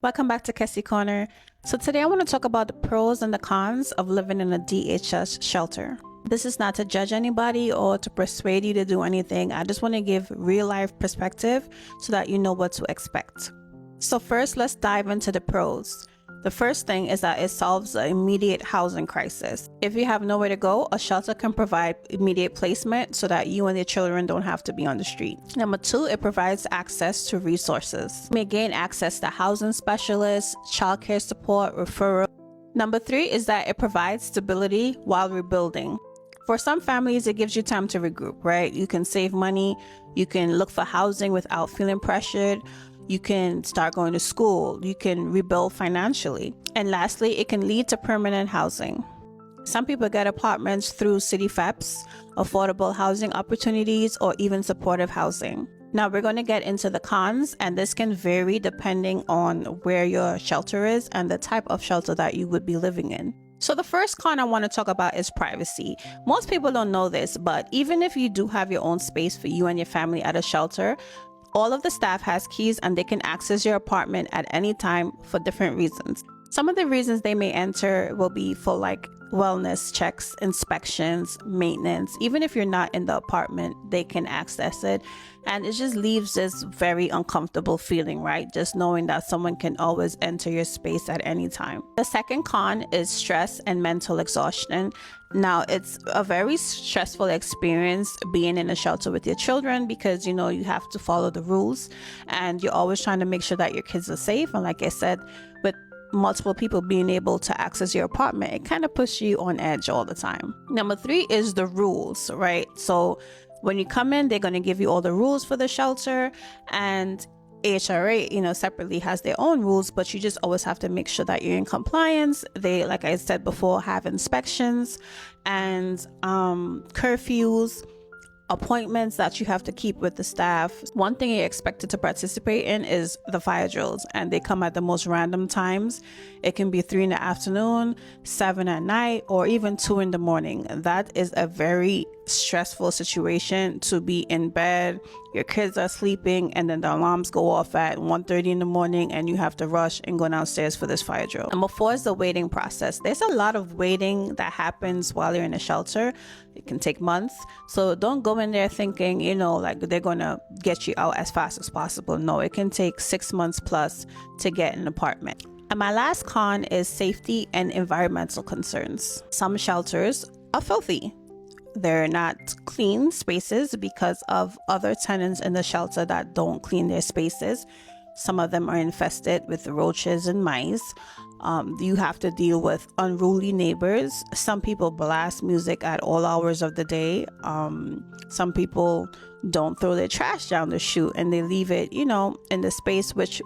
Welcome back to Kesi Corner. So today I want to talk about the pros and the cons of living in a DHS shelter. This is not to judge anybody or to persuade you to do anything. I just want to give real life perspective so that you know what to expect. So first, let's dive into the pros. The first thing is that it solves the immediate housing crisis. If you have nowhere to go, a shelter can provide immediate placement so that you and your children don't have to be on the street. Number two, it provides access to resources. You may gain access to housing specialists, childcare support, referral. Number three is that it provides stability while rebuilding. For some families, it gives you time to regroup, right? You can save money, you can look for housing without feeling pressured. You can start going to school, you can rebuild financially. And lastly, it can lead to permanent housing. Some people get apartments through city FEPs, affordable housing opportunities, or even supportive housing. Now we're going to get into the cons, and this can vary depending on where your shelter is and the type of shelter that you would be living in. So the first con I want to talk about is privacy. Most people don't know this, but even if you do have your own space for you and your family at a shelter, all of the staff has keys and they can access your apartment at any time for different reasons. Some of the reasons they may enter will be for like wellness checks, inspections, maintenance. Even if you're not in the apartment, they can access it. And it just leaves this very uncomfortable feeling, right? Just knowing that someone can always enter your space at any time. The second con is stress and mental exhaustion. Now, it's a very stressful experience being in a shelter with your children because, you know, you have to follow the rules and you're always trying to make sure that your kids are safe. And like I said, with multiple people being able to access your apartment, it kind of puts you on edge all the time. Number three is the rules, right? So when you come in, they're going to give you all the rules for the shelter, and HRA, separately has their own rules, but you just always have to make sure that you're in compliance. They, like I said before, have inspections and curfews, appointments that you have to keep with the staff. One thing you're expected to participate in is the fire drills, and they come at the most random times. It can be 3 in the afternoon, 7 at night, or even 2 in the morning. That is a very stressful situation to be in bed, your kids are sleeping, and then the alarms go off at 1:30 in the morning and you have to rush and go downstairs for this fire drill. Number four is the waiting process. There's a lot of waiting that happens while you're in a shelter. It can take months. So don't go in there thinking, like they're gonna get you out as fast as possible. No, it can take 6 months plus to get an apartment. And my last con is safety and environmental concerns. Some shelters are filthy. They're not clean spaces because of other tenants in the shelter that don't clean their spaces. Some of them are infested with roaches and mice. You have to deal with unruly neighbors. Some people blast music at all hours of the day. Some people don't throw their trash down the chute and they leave it, in the space which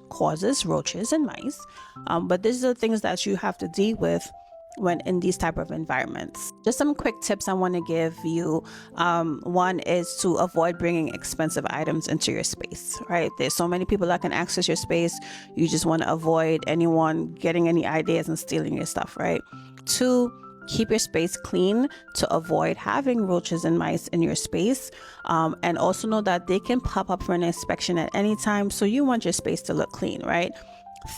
causes roaches and mice. But these are the things that you have to deal with when in these type of environments. Just some quick tips I want to give you. One is to avoid bringing expensive items into your space, right? There's so many people that can access your space. You just want to avoid anyone getting any ideas and stealing your stuff, right? 2, keep your space clean to avoid having roaches and mice in your space. And also know that they can pop up for an inspection at any time. So you want your space to look clean, right?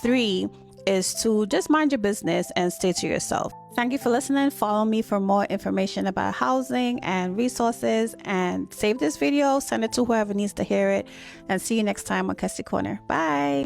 3 is to just mind your business and stay to yourself. Thank you for listening. Follow me for more information about housing and resources, and save this video, send it to whoever needs to hear it, and see you next time on Kesi Corner. Bye.